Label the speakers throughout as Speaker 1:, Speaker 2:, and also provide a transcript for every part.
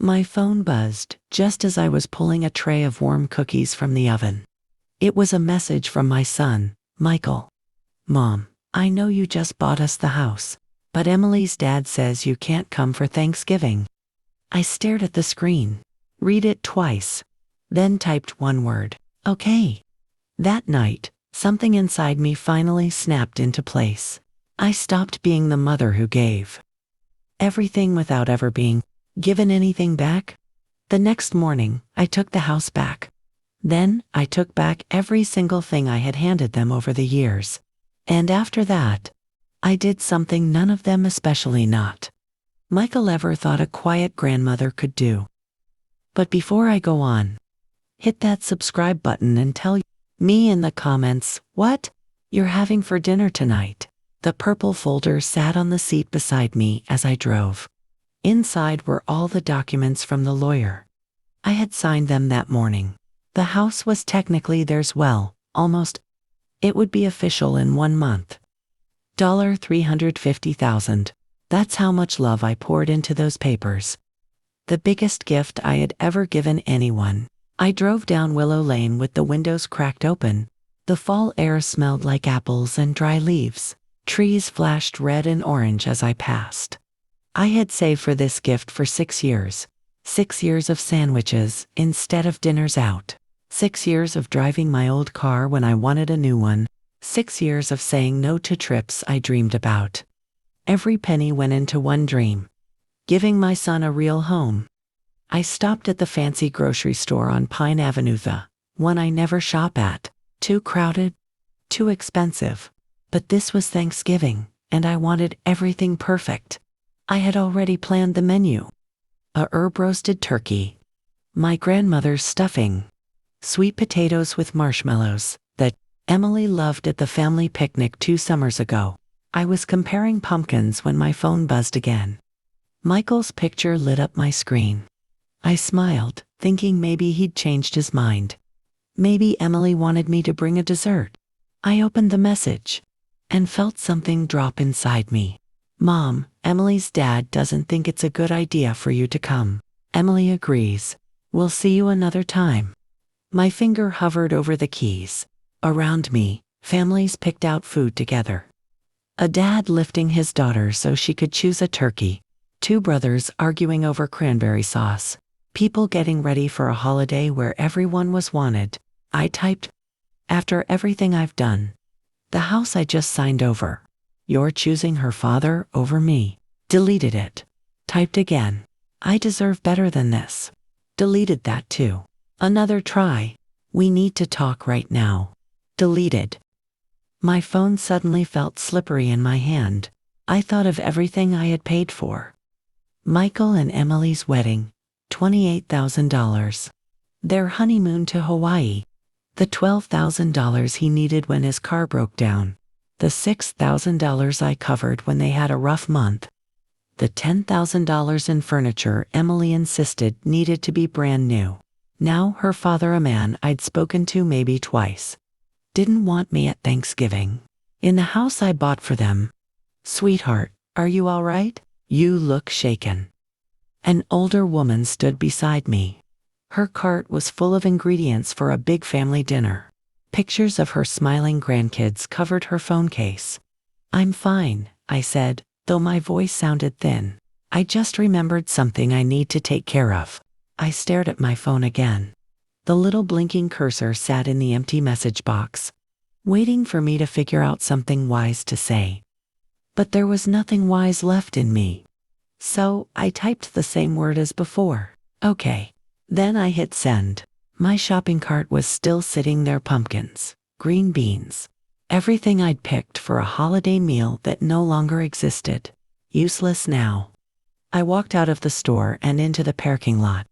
Speaker 1: My phone buzzed just as I was pulling a tray of warm cookies from the oven. It was a message from my son, Michael. "Mom, I know you just bought us the house, but Emily's dad says you can't come for Thanksgiving." I stared at the screen, read it twice, then typed one word, "Okay." That night, something inside me finally snapped into place. I stopped being the mother who gave everything without ever being given anything back. The next morning, I took the house back. Then, I took back every single thing I had handed them over the years. And after that, I did something none of them, especially not Michael, ever thought a quiet grandmother could do. But before I go on, hit that subscribe button and tell me in the comments what you're having for dinner tonight. The purple folder sat on the seat beside me as I drove. Inside were all the documents from the lawyer. I had signed them that morning. The house was technically theirs, well, almost. It would be official in 1 month. $350,000. That's how much love I poured into those papers. The biggest gift I had ever given anyone. I drove down Willow Lane with the windows cracked open. The fall air smelled like apples and dry leaves. Trees flashed red and orange as I passed. I had saved for this gift for 6 years. 6 years of sandwiches instead of dinners out. 6 years of driving my old car when I wanted a new one. 6 years of saying no to trips I dreamed about. Every penny went into one dream: giving my son a real home. I stopped at the fancy grocery store on Pine Avenue, the one I never shop at. Too crowded, too expensive. But this was Thanksgiving, and I wanted everything perfect. I had already planned the menu. A herb-roasted turkey, my grandmother's stuffing, sweet potatoes with marshmallows that Emily loved at the family picnic 2 summers ago. I was comparing pumpkins when my phone buzzed again. Michael's picture lit up my screen. I smiled, thinking maybe he'd changed his mind. Maybe Emily wanted me to bring a dessert. I opened the message and felt something drop inside me. "Mom, Emily's dad doesn't think it's a good idea for you to come. Emily agrees. We'll see you another time." My finger hovered over the keys. Around me, families picked out food together. A dad lifting his daughter so she could choose a turkey. 2 brothers arguing over cranberry sauce. People getting ready for a holiday where everyone was wanted. I typed, "After everything I've done, the house I just signed over, you're choosing her father over me." Deleted it. Typed again, "I deserve better than this." Deleted that too. Another try, "We need to talk right now." Deleted. My phone suddenly felt slippery in my hand. I thought of everything I had paid for. Michael and Emily's wedding, $28,000. Their honeymoon to Hawaii, the $12,000 he needed when his car broke down, the $6,000 I covered when they had a rough month, the $10,000 in furniture Emily insisted needed to be brand new. Now her father, a man I'd spoken to maybe twice, didn't want me at Thanksgiving. In the house I bought for them. "Sweetheart, are you all right? You look shaken." An older woman stood beside me. Her cart was full of ingredients for a big family dinner. Pictures of her smiling grandkids covered her phone case. "I'm fine," I said, though my voice sounded thin. "I just remembered something I need to take care of." I stared at my phone again. The little blinking cursor sat in the empty message box, waiting for me to figure out something wise to say. But there was nothing wise left in me. So I typed the same word as before. "Okay." Then I hit send. My shopping cart was still sitting there: pumpkins, green beans, everything I'd picked for a holiday meal that no longer existed. Useless now. I walked out of the store and into the parking lot.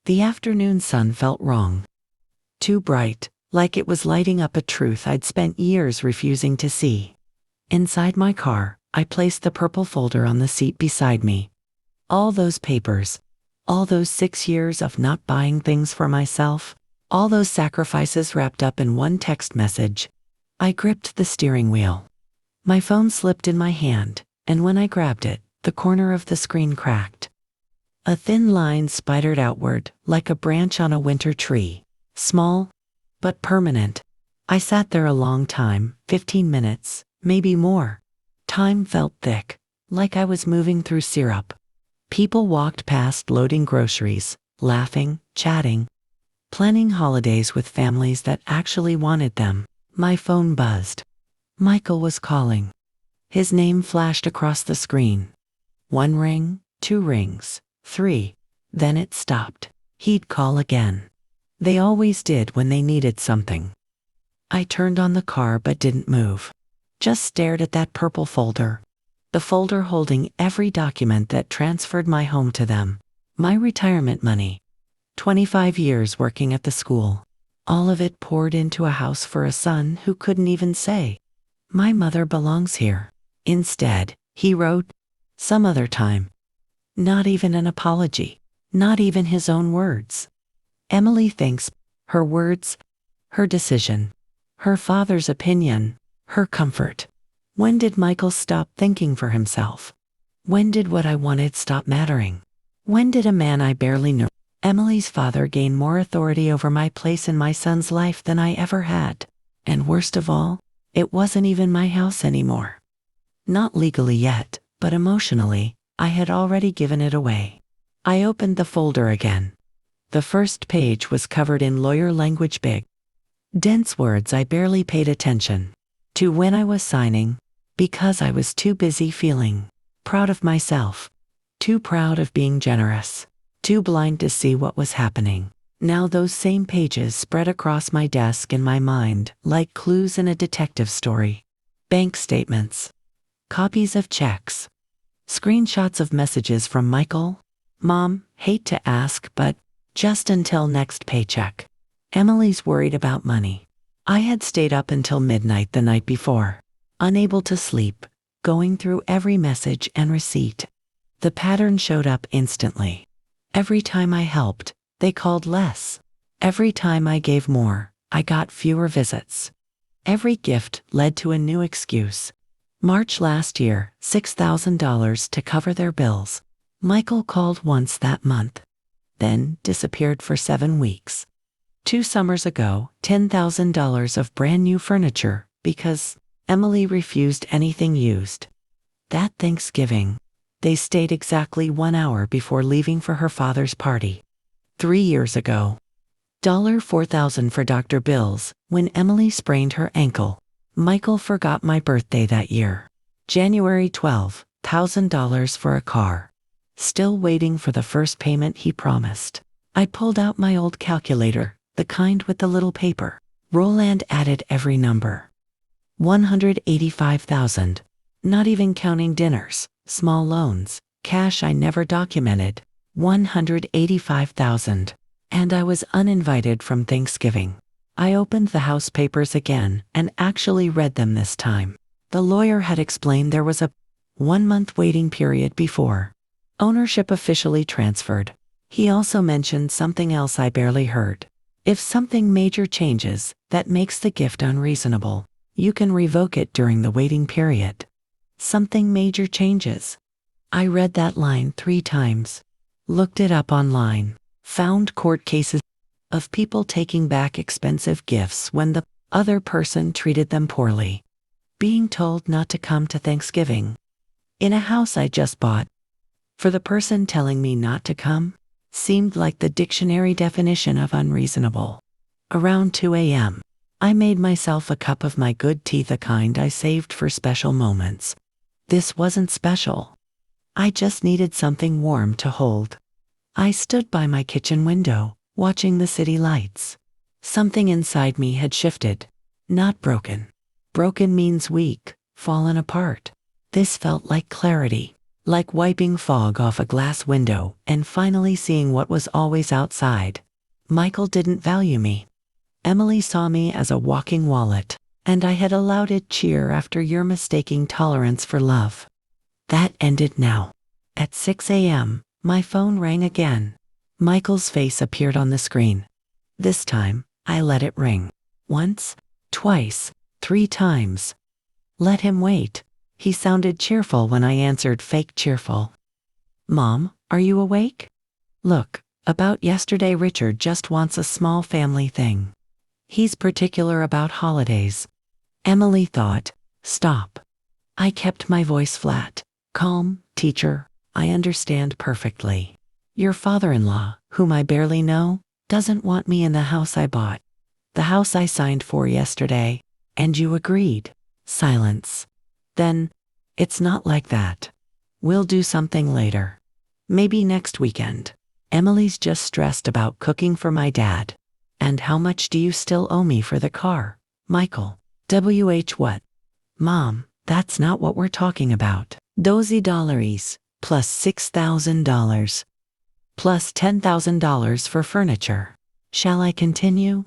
Speaker 1: The afternoon sun felt wrong. Too bright, like it was lighting up a truth I'd spent years refusing to see. Inside my car, I placed the purple folder on the seat beside me. All those papers, all those 6 years of not buying things for myself, all those sacrifices wrapped up in one text message. I gripped the steering wheel. My phone slipped in my hand, and when I grabbed it, the corner of the screen cracked. A thin line spidered outward, like a branch on a winter tree. Small, but permanent. I sat there a long time, 15 minutes, maybe more. Time felt thick, like I was moving through syrup. People walked past loading groceries, laughing, chatting, planning holidays with families that actually wanted them. My phone buzzed. Michael was calling. His name flashed across the screen. 1 ring, 2 rings, 3. Then it stopped. He'd call again. They always did when they needed something. I turned on the car but didn't move. Just stared at that purple folder. The folder holding every document that transferred my home to them. My retirement money. 25 years working at the school. All of it poured into a house for a son who couldn't even say, "My mother belongs here." Instead, he wrote, "Some other time." Not even an apology. Not even his own words. Emily thinks, her words, her decision, her father's opinion, her comfort. When did Michael stop thinking for himself? When did what I wanted stop mattering? When did a man I barely knew, Emily's father, gain more authority over my place in my son's life than I ever had? And worst of all, it wasn't even my house anymore. Not legally yet, but emotionally, I had already given it away. I opened the folder again. The first page was covered in lawyer language, big, dense words I barely paid attention to when I was signing, because I was too busy feeling proud of myself, too proud of being generous, too blind to see what was happening. Now those same pages spread across my desk in my mind like clues in a detective story. Bank statements, copies of checks, screenshots of messages from Michael. "Mom, hate to ask, but just until next paycheck. Emily's worried about money." I had stayed up until midnight the night before, unable to sleep, going through every message and receipt. The pattern showed up instantly. Every time I helped, they called less. Every time I gave more, I got fewer visits. Every gift led to a new excuse. March last year, $6,000 to cover their bills. Michael called once that month, then disappeared for 7 weeks. 2 summers ago, $10,000 of brand new furniture because Emily refused anything used. That Thanksgiving, they stayed exactly 1 hour before leaving for her father's party. 3 years ago, $4,000 for doctor bills when Emily sprained her ankle. Michael forgot my birthday that year. January 12, $1,000 for a car. Still waiting for the first payment he promised. I pulled out my old calculator, the kind with the little paper. Roland added every number. 185,000. Not even counting dinners, small loans, cash I never documented. 185,000. And I was uninvited from Thanksgiving. I opened the house papers again and actually read them this time. The lawyer had explained there was a 1-month waiting period before ownership officially transferred. He also mentioned something else I barely heard. If something major changes that makes the gift unreasonable, you can revoke it during the waiting period. Something major changes. I read that line 3 times. Looked it up online. Found court cases of people taking back expensive gifts when the other person treated them poorly. Being told not to come to Thanksgiving in a house I just bought. For the person telling me not to come, seemed like the dictionary definition of unreasonable. Around 2 a.m., I made myself a cup of my good tea, the kind I saved for special moments. This wasn't special. I just needed something warm to hold. I stood by my kitchen window, watching the city lights. Something inside me had shifted. Not broken. Broken means weak, fallen apart. This felt like clarity, like wiping fog off a glass window and finally seeing what was always outside. Michael didn't value me. Emily saw me as a walking wallet, and I had allowed it cheer after your mistaking tolerance for love. That ended now. At 6 a.m., my phone rang again. Michael's face appeared on the screen. This time, I let it ring. Once, twice, 3 times. Let him wait. He sounded cheerful when I answered, fake cheerful. "Mom, are you awake?" Look, about yesterday Richard just wants a small family thing. He's particular about holidays. Emily thought. Stop. I kept my voice flat. Calm, teacher, I understand perfectly. Your father-in-law, whom I barely know, doesn't want me in the house I bought. The house I signed for yesterday, and you agreed. Silence. Then, it's not like that. We'll do something later. Maybe next weekend. Emily's just stressed about cooking for my dad. And how much do you still owe me for the car, Michael? What? Mom, that's not what we're talking about. $12 plus $6,000 plus $10,000 for furniture. Shall I continue?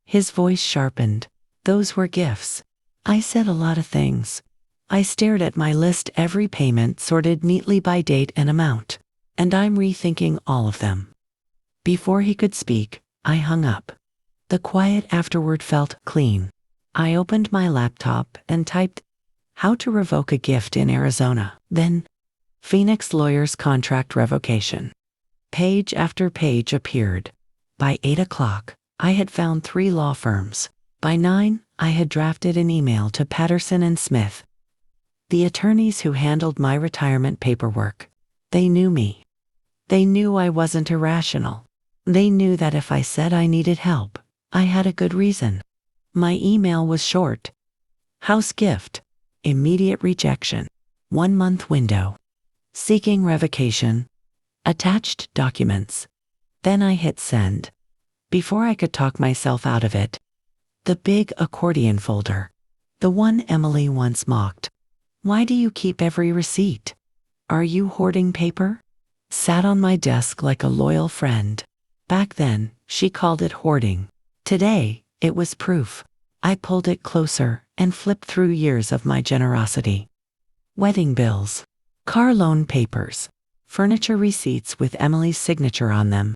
Speaker 1: His voice sharpened. Those were gifts. I said a lot of things. I stared at my list, every payment sorted neatly by date and amount. And I'm rethinking all of them. Before he could speak, I hung up. The quiet afterward felt clean. I opened my laptop and typed, how to revoke a gift in Arizona. Then, Phoenix lawyer's contract revocation. Page after page appeared. By 8 o'clock, I had found 3 law firms. By 9, I had drafted an email to Patterson and Smith, the attorneys who handled my retirement paperwork. They knew me. They knew I wasn't irrational. They knew that if I said I needed help, I had a good reason. My email was short. House gift. Immediate rejection. 1-month window. Seeking revocation. Attached documents. Then I hit send. Before I could talk myself out of it, the big accordion folder. The one Emily once mocked. Why do you keep every receipt? Are you hoarding paper? Sat on my desk like a loyal friend. Back then, she called it hoarding. Today, it was proof. I pulled it closer and flipped through years of my generosity. Wedding bills. Car loan papers. Furniture receipts with Emily's signature on them.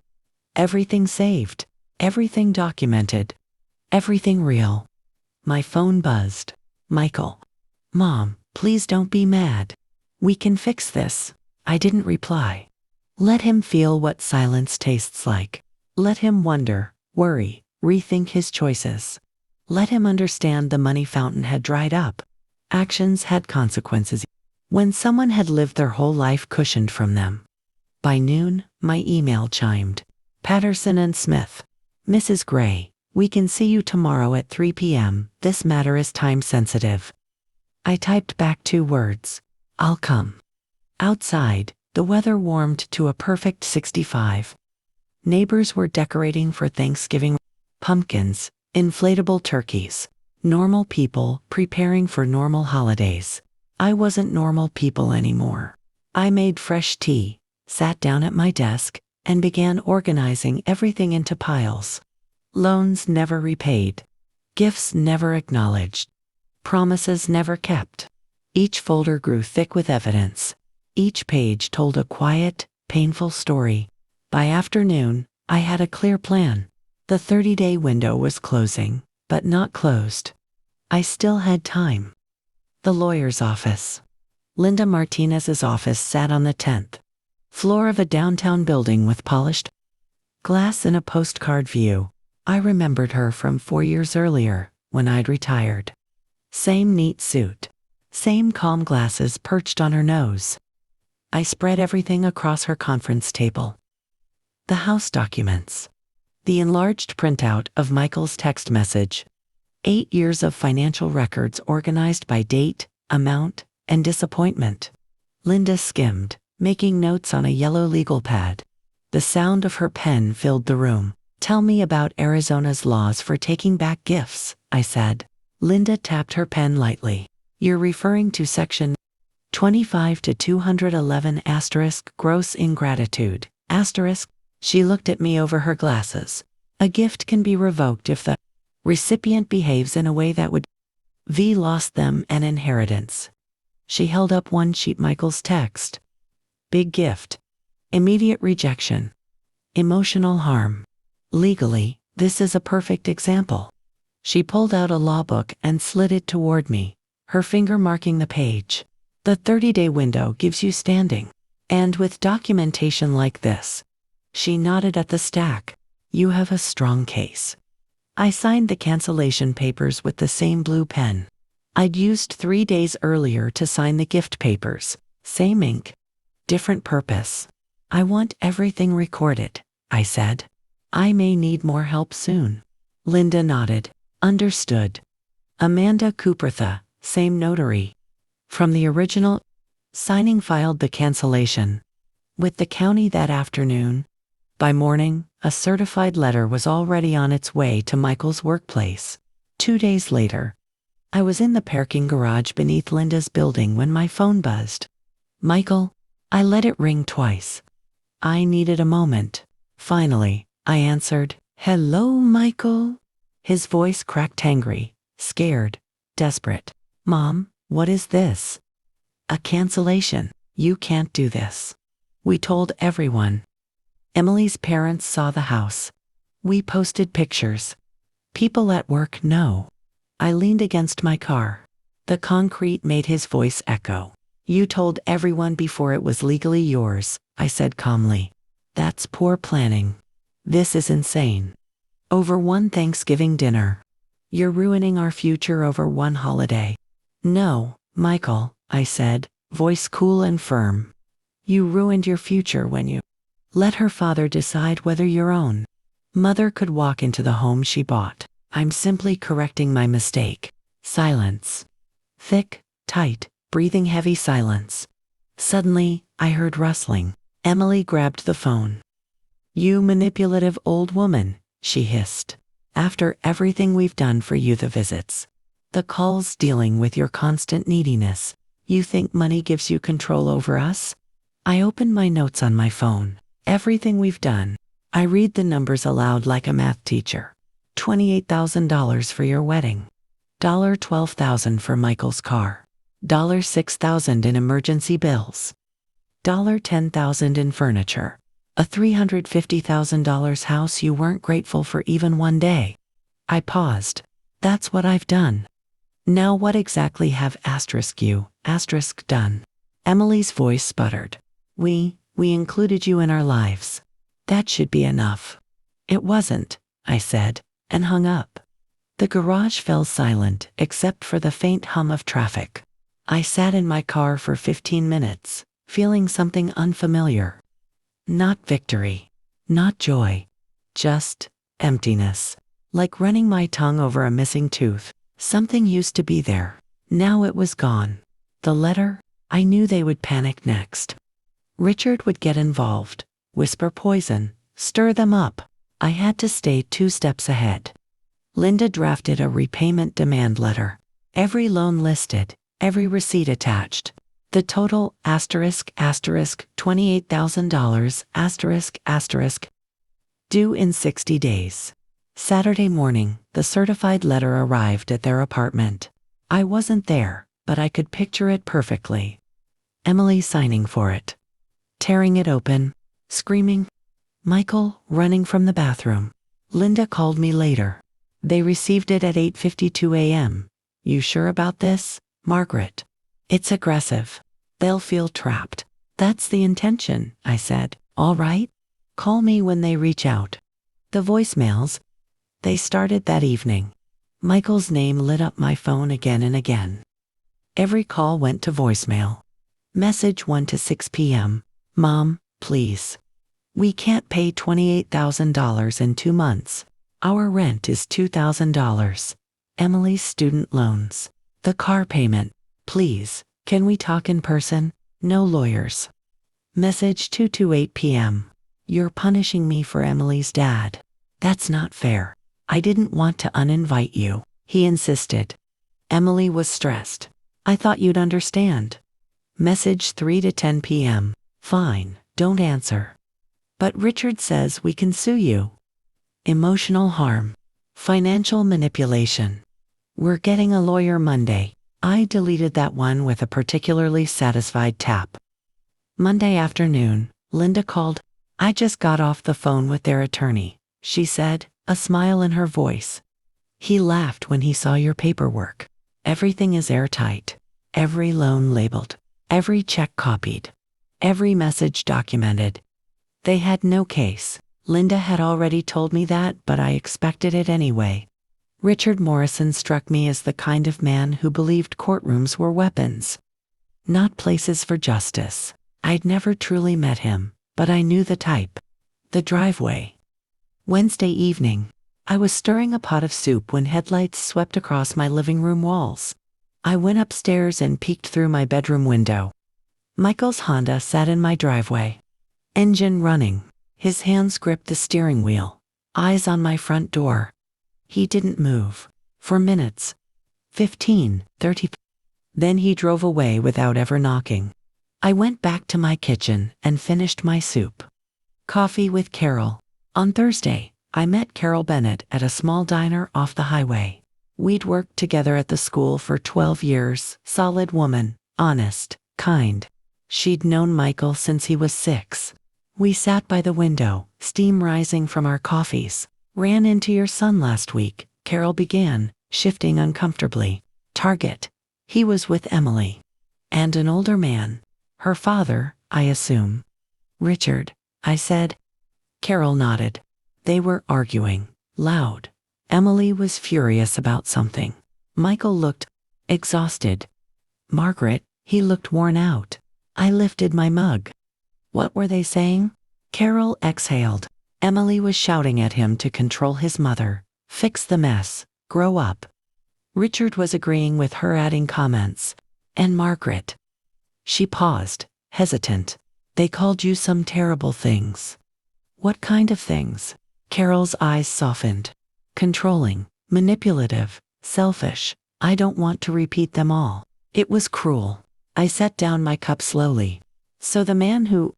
Speaker 1: Everything saved. Everything documented. Everything real. My phone buzzed. Michael. Mom, please don't be mad. We can fix this. I didn't reply. Let him feel what silence tastes like. Let him wonder, worry, rethink his choices. Let him understand the money fountain had dried up. Actions had consequences. When someone had lived their whole life cushioned from them. By noon, my email chimed. Patterson and Smith. Mrs. Gray, we can see you tomorrow at 3 p.m. This matter is time sensitive. I typed back 2 words. I'll come. Outside, the weather warmed to a perfect 65. Neighbors were decorating for Thanksgiving. Pumpkins, inflatable turkeys. Normal people preparing for normal holidays. I wasn't normal people anymore. I made fresh tea, sat down at my desk, and began organizing everything into piles. Loans never repaid. Gifts never acknowledged. Promises never kept. Each folder grew thick with evidence. Each page told a quiet, painful story. By afternoon, I had a clear plan. The 30-day window was closing, but not closed. I still had time. The lawyer's office. Linda Martinez's office sat on the 10th floor of a downtown building with polished glass and a postcard view. I remembered her from 4 years earlier, when I'd retired. Same neat suit. Same calm glasses perched on her nose. I spread everything across her conference table. The house documents. The enlarged printout of Michael's text message. 8 years of financial records organized by date, amount, and disappointment. Linda skimmed, making notes on a yellow legal pad. The sound of her pen filled the room. Tell me about Arizona's laws for taking back gifts, I said. Linda tapped her pen lightly. You're referring to section 25 to 211 * gross ingratitude, *. She looked at me over her glasses. A gift can be revoked if the recipient behaves in a way that would lost them an inheritance. She held up one sheet. Michael's text. Big gift. Immediate rejection. Emotional harm. Legally, this is a perfect example. She pulled out a law book and slid it toward me, her finger marking the page. The 30-day window gives you standing. And with documentation like this, She nodded at the stack. You have a strong case. I signed the cancellation papers with the same blue pen I'd used 3 days earlier to sign the gift papers. Same ink, different purpose. I want everything recorded, I said. I may need more help soon. Linda nodded. Understood. Amanda Coopertha, same notary. From the original, signing filed the cancellation with the county that afternoon. By morning, a certified letter was already on its way to Michael's workplace. 2 days later, I was in the parking garage beneath Linda's building when my phone buzzed. Michael, I let it ring twice. I needed a moment. Finally, I answered. Hello, Michael? His voice cracked angry, scared, desperate. Mom, what is this? A cancellation. You can't do this. We told everyone. Emily's parents saw the house. We posted pictures. People at work know. I leaned against my car. The concrete made his voice echo. You told everyone before it was legally yours, I said calmly. That's poor planning. This is insane. Over one Thanksgiving dinner. You're ruining our future over one holiday. No, Michael, I said, voice cool and firm. You ruined your future when you let her father decide whether your own mother could walk into the home she bought. I'm simply correcting my mistake. Silence. Thick, tight, breathing heavy silence. Suddenly, I heard rustling. Emily grabbed the phone. You manipulative old woman, she hissed. After everything we've done for you, the visits, the calls dealing with your constant neediness, you think money gives you control over us? I opened my notes on my phone. Everything we've done. I read the numbers aloud like a math teacher. $28,000 for your wedding. $12,000 for Michael's car. $6,000 in emergency bills. $10,000 in furniture. A $350,000 house you weren't grateful for even one day. I paused. That's what I've done. Now what exactly have you done? Emily's voice sputtered. We included you in our lives. That should be enough. It wasn't, I said, and hung up. The garage fell silent except for the faint hum of traffic. I sat in my car for 15 minutes, feeling something unfamiliar. Not victory, not joy, just emptiness. Like running my tongue over a missing tooth. Something used to be there. Now it was gone. The letter? I knew they would panic next. Richard would get involved, whisper poison, stir them up. I had to stay 2 steps ahead. Linda drafted a repayment demand letter. Every loan listed, every receipt attached. The total $28,000 due in 60 days. Saturday morning, the certified letter arrived at their apartment. I wasn't there, but I could picture it perfectly. Emily signing for it. Tearing it open, screaming. Michael running from the bathroom. Linda called me later. They received it at 8:52 a.m. You sure about this, Margaret? It's aggressive. They'll feel trapped. That's the intention, I said. All right? Call me when they reach out. The voicemails. They started that evening. Michael's name lit up my phone again and again. Every call went to voicemail. Message 1 to 6 p.m. Mom, please. We can't pay $28,000 in 2 months. Our rent is $2,000. Emily's student loans. The car payment. Please, can we talk in person? No lawyers. Message 2 to 8 p.m. You're punishing me for Emily's dad. That's not fair. I didn't want to uninvite you, he insisted. Emily was stressed. I thought you'd understand. Message 3 to 10 p.m. Fine, don't answer. But Richard says we can sue you. Emotional harm. Financial manipulation. We're getting a lawyer Monday. I deleted that one with a particularly satisfied tap. Monday afternoon, Linda called. I just got off the phone with their attorney, she said, a smile in her voice. He laughed when he saw your paperwork. Everything is airtight. Every loan labeled. Every check copied. Every message documented. They had no case. Linda had already told me that, but I expected it anyway. Richard Morrison struck me as the kind of man who believed courtrooms were weapons, not places for justice. I'd never truly met him, but I knew the type. The driveway. Wednesday evening. I was stirring a pot of soup when headlights swept across my living room walls. I went upstairs and peeked through my bedroom window. Michael's Honda sat in my driveway. Engine running. His hands gripped the steering wheel. Eyes on my front door. He didn't move. For minutes. 15, 30. Then he drove away without ever knocking. I went back to my kitchen and finished my soup. Coffee with Carol. On Thursday, I met Carol Bennett at a small diner off the highway. We'd worked together at the school for 12 years, solid woman, honest, kind. She'd known Michael since he was 6. We sat by the window, steam rising from our coffees. Ran into your son last week, Carol began, shifting uncomfortably. Target. He was with Emily. And an older man. Her father, I assume. Richard, I said. Carol nodded. They were arguing, loud. Emily was furious about something. Michael looked exhausted. Margaret, he looked worn out. I lifted my mug. What were they saying? Carol exhaled. Emily was shouting at him to control his mother. Fix the mess. Grow up. Richard was agreeing with her, adding comments. And Margaret. She paused, hesitant. They called you some terrible things. What kind of things? Carol's eyes softened. Controlling, manipulative, selfish. I don't want to repeat them all. It was cruel. I set down my cup slowly. So the man who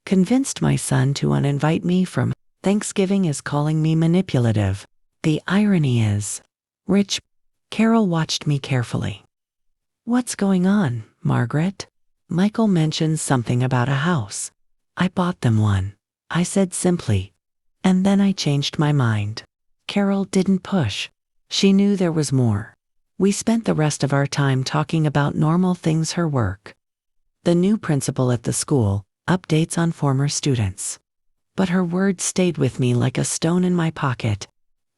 Speaker 1: convinced my son to uninvite me from Thanksgiving is calling me manipulative. The irony is, Rich. Carol watched me carefully. What's going on, Margaret? Michael mentioned something about a house. I bought them one, I said simply. And then I changed my mind. Carol didn't push. She knew there was more. We spent the rest of our time talking about normal things, her work, the new principal at the school, updates on former students. But her words stayed with me like a stone in my pocket.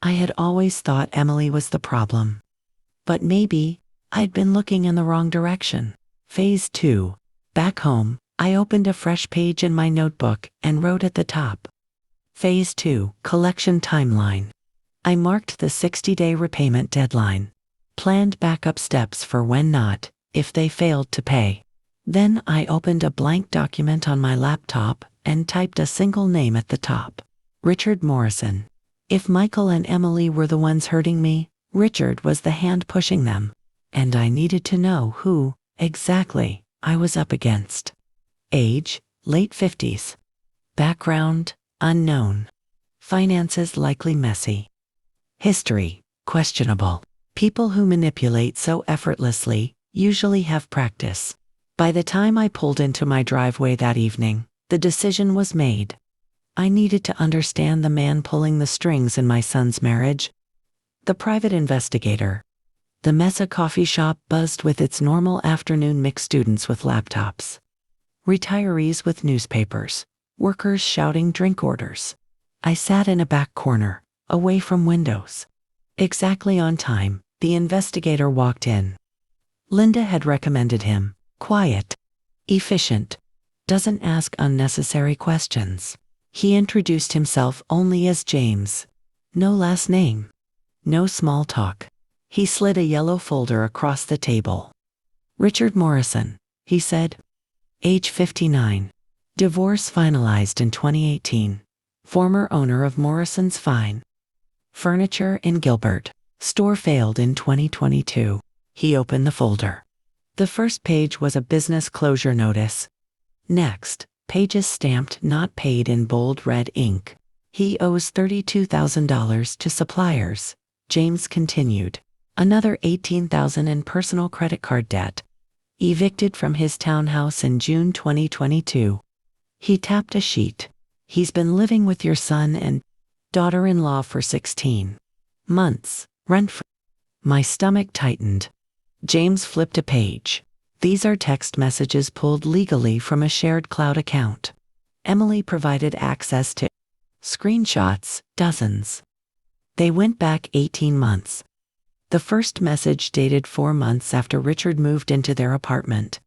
Speaker 1: I had always thought Emily was the problem. But maybe I'd been looking in the wrong direction. Phase 2. Back home, I opened a fresh page in my notebook and wrote at the top. Phase 2, collection timeline. I marked the 60-day repayment deadline. Planned backup steps for when not, if they failed to pay. Then I opened a blank document on my laptop and typed a single name at the top. Richard Morrison. If Michael and Emily were the ones hurting me, Richard was the hand pushing them. And I needed to know who, exactly, I was up against. Age, late 50s. Background, unknown. Finances likely messy. History, questionable. People who manipulate so effortlessly usually have practice. By the time I pulled into my driveway that evening, the decision was made. I needed to understand the man pulling the strings in my son's marriage. The private investigator. The Mesa coffee shop buzzed with its normal afternoon mix, students with laptops. Retirees with newspapers. Workers shouting drink orders. I sat in a back corner, away from windows. Exactly on time, the investigator walked in. Linda had recommended him. Quiet. Efficient. Doesn't ask unnecessary questions. He introduced himself only as James. No last name. No small talk. He slid a yellow folder across the table. Richard Morrison, he said. Age 59. Divorce finalized in 2018. Former owner of Morrison's Fine Furniture in Gilbert. Store failed in 2022. He opened the folder. The first page was a business closure notice. Next, pages stamped not paid in bold red ink. He owes $32,000 to suppliers, James continued. Another $18,000 in personal credit card debt. Evicted from his townhouse in June 2022. He tapped a sheet. He's been living with your son and daughter-in-law for 16 months, rent-free. My stomach tightened. James flipped a page. These are text messages pulled legally from a shared cloud account. Emily provided access to screenshots, dozens. They went back 18 months. The first message dated 4 months after Richard moved into their apartment.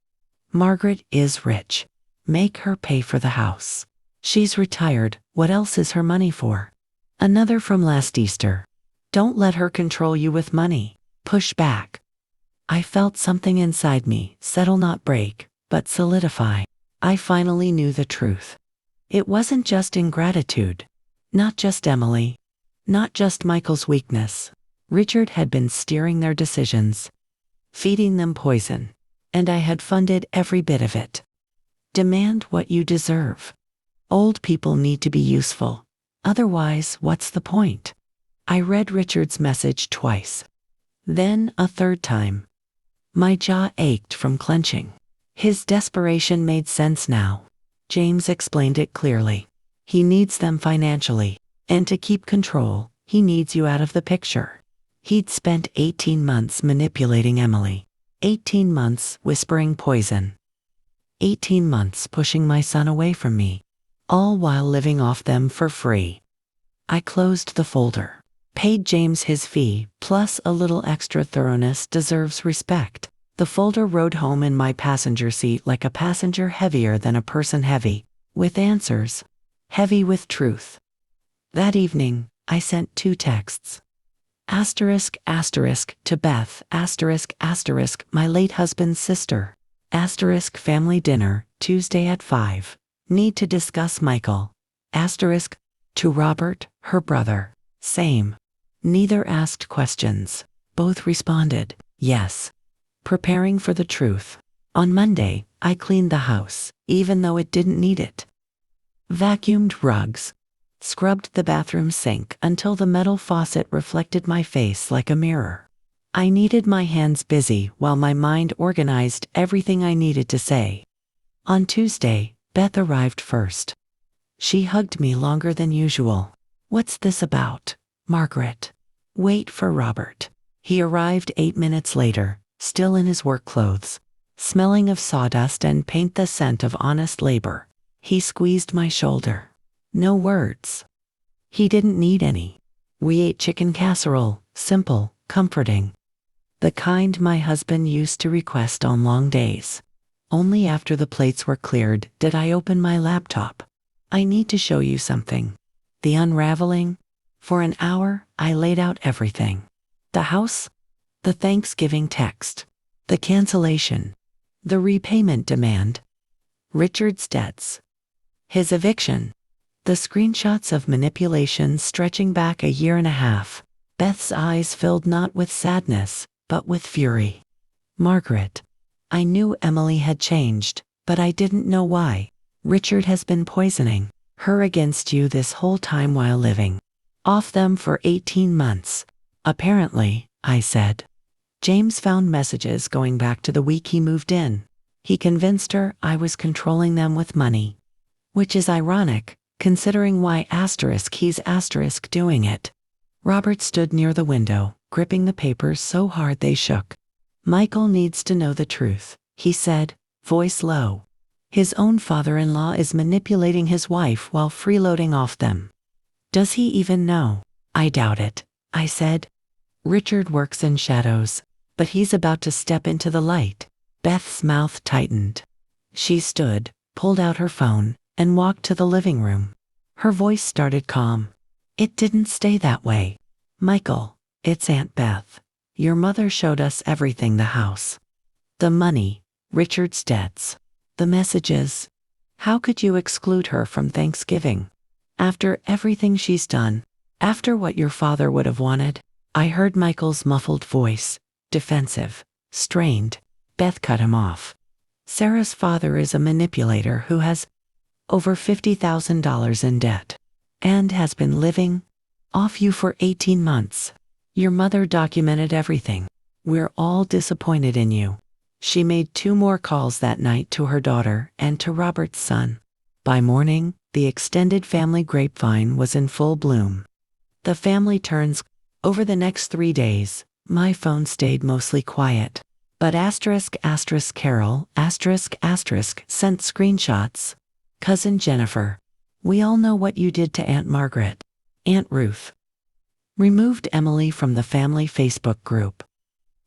Speaker 1: Margaret is rich. Make her pay for the house. She's retired, what else is her money for? Another from last Easter. Don't let her control you with money. Push back. I felt something inside me, settle not break, but solidify. I finally knew the truth. It wasn't just ingratitude. Not just Emily. Not just Michael's weakness. Richard had been steering their decisions, feeding them poison, and I had funded every bit of it. Demand what you deserve. Old people need to be useful. Otherwise, what's the point? I read Richard's message twice. Then a third time. My jaw ached from clenching. His desperation made sense now. James explained it clearly. He needs them financially, and to keep control, he needs you out of the picture. He'd spent 18 months manipulating Emily. 18 months whispering poison. 18 months pushing my son away from me, all while living off them for free. I closed the folder. Paid James his fee, plus a little extra thoroughness deserves respect. The folder rode home in my passenger seat like a passenger heavier than a person heavy, with answers, heavy with truth. That evening, I sent 2 texts. Asterisk, asterisk, to Beth, asterisk, asterisk, my late husband's sister. Asterisk, family dinner, Tuesday at 5. Need to discuss Michael. Asterisk, to Robert, her brother. Same. Neither asked questions. Both responded, yes. Preparing for the truth. On Monday, I cleaned the house, even though it didn't need it. Vacuumed rugs. Scrubbed the bathroom sink until the metal faucet reflected my face like a mirror. I needed my hands busy while my mind organized everything I needed to say. On Tuesday, Beth arrived first. She hugged me longer than usual. What's this about, Margaret? Wait for Robert. He arrived 8 minutes later, still in his work clothes, smelling of sawdust and paint, the scent of honest labor. He squeezed my shoulder. No words. He didn't need any. We ate chicken casserole, simple, comforting. The kind my husband used to request on long days. Only after the plates were cleared did I open my laptop. I need to show you something. The unraveling. For an hour, I laid out everything. The house, the Thanksgiving text, the cancellation, the repayment demand, Richard's debts, his eviction, the screenshots of manipulation stretching back a year and a half. Beth's eyes filled not with sadness, but with fury. Margaret. I knew Emily had changed, but I didn't know why. Richard has been poisoning her against you this whole time while living off them for 18 months. Apparently, I said. James found messages going back to the week he moved in. He convinced her I was controlling them with money. Which is ironic, considering why asterisk he's asterisk doing it. Robert stood near the window, gripping the papers so hard they shook. Michael needs to know the truth, he said, voice low. His own father-in-law is manipulating his wife while freeloading off them. Does he even know? I doubt it, I said. Richard works in shadows, but he's about to step into the light. Beth's mouth tightened. She stood, pulled out her phone, and walked to the living room. Her voice started calm. It didn't stay that way. Michael, it's Aunt Beth. Your mother showed us everything, the house. The money, Richard's debts, the messages. How could you exclude her from Thanksgiving? After everything she's done, after what your father would have wanted? I heard Michael's muffled voice, defensive, strained. Beth cut him off. Sarah's father is a manipulator who has over $50,000 in debt and has been living off you for 18 months. Your mother documented everything. We're all disappointed in you. She made 2 more calls that night to her daughter and to Robert's son. By morning, the extended family grapevine was in full bloom. The family turns. Over the next 3 days, my phone stayed mostly quiet. But asterisk asterisk Carol asterisk asterisk sent screenshots. Cousin Jennifer. We all know what you did to Aunt Margaret. Aunt Ruth. Removed Emily from the family Facebook group.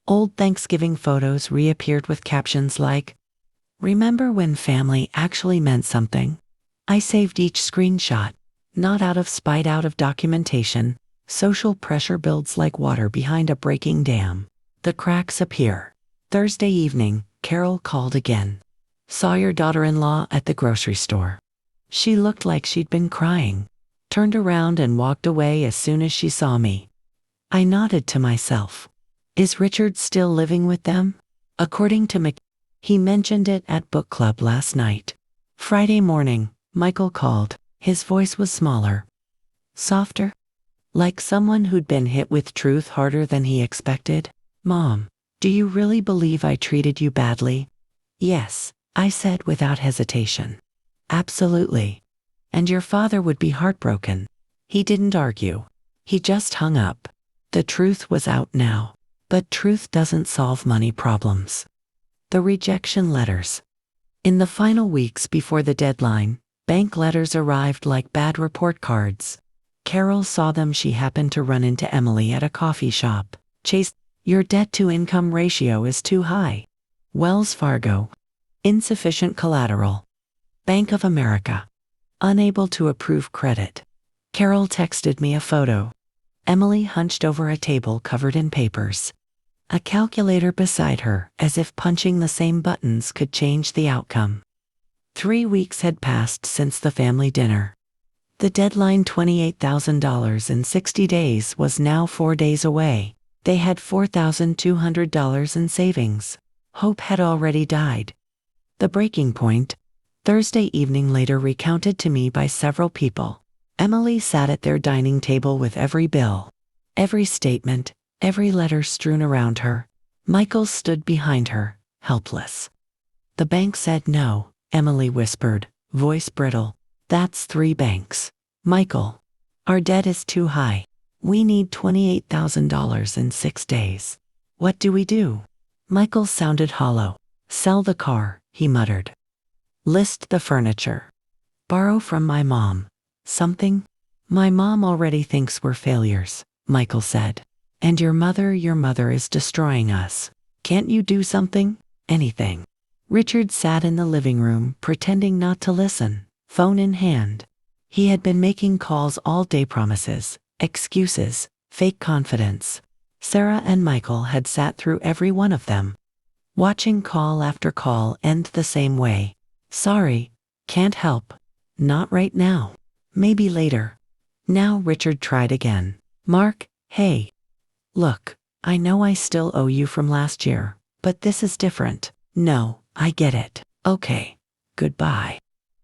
Speaker 1: Old Thanksgiving photos reappeared with captions like, "Remember when family actually meant something?" I saved each screenshot, not out of spite, out of documentation. Social pressure builds like water behind a breaking dam. The cracks appear. Thursday evening, Carol called again. "Saw your daughter-in-law at the grocery store. She looked like she'd been crying. Turned around and walked away as soon as she saw me." I nodded to myself. Is Richard still living with them? According to he mentioned it at book club last night. Friday morning, Michael called. His voice was smaller. Softer. Like someone who'd been hit with truth harder than he expected. "Mom, do you really believe I treated you badly?" "Yes," I said without hesitation. "Absolutely. And your father would be heartbroken." He didn't argue. He just hung up. The truth was out now. But truth doesn't solve money problems. The rejection letters. In the final weeks before the deadline, bank letters arrived like bad report cards. Carol saw them. She happened to run into Emily at a coffee shop. "Chase, your debt-to-income ratio is too high." Wells Fargo. Insufficient collateral. Bank of America. Unable to approve credit. Carol texted me a photo. Emily hunched over a table covered in papers. A calculator beside her, as if punching the same buttons could change the outcome. 3 weeks had passed since the family dinner. The deadline, $28,000 in 60 days, was now 4 days away. They had $4,200 in savings. Hope had already died. The breaking point, Thursday evening, later recounted to me by several people. Emily sat at their dining table with every bill, every statement, every letter strewn around her. Michael stood behind her, helpless. "The bank said no," Emily whispered, voice brittle. "That's 3 banks. Michael, our debt is too high. We need $28,000 in 6 days. What do we do?" Michael sounded hollow. "Sell the car," he muttered. "List the furniture. Borrow from my mom. Something?" "My mom already thinks we're failures," Michael said. "And your mother is destroying us. Can't you do something? Anything?" Richard sat in the living room, pretending not to listen, phone in hand. He had been making calls all day, promises, excuses, fake confidence. Sarah and Michael had sat through every one of them, watching call after call end the same way. "Sorry, can't help. Not right now. Maybe later." Now Richard tried again. "Mark, hey. Look, I know I still owe you from last year, but this is different." "No, I get it. Okay. Goodbye."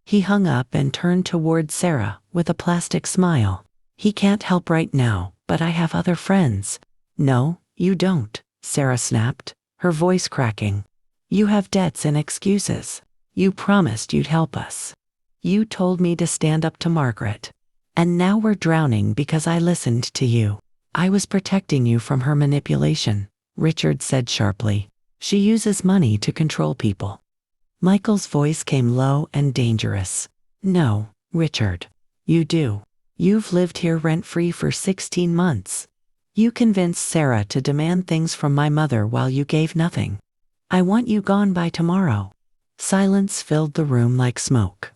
Speaker 1: He hung up and turned toward Sarah with a plastic smile. "He can't help right now, but I have other friends." "No, you don't," Sarah snapped, her voice cracking. "You have debts and excuses. You promised you'd help us. You told me to stand up to Margaret. And now we're drowning because I listened to you." "I was protecting you from her manipulation," Richard said sharply. "She uses money to control people." Michael's voice came low and dangerous. "No, Richard. You do. You've lived here rent-free for 16 months. You convinced Sarah to demand things from my mother while you gave nothing. I want you gone by tomorrow." Silence filled the room like smoke.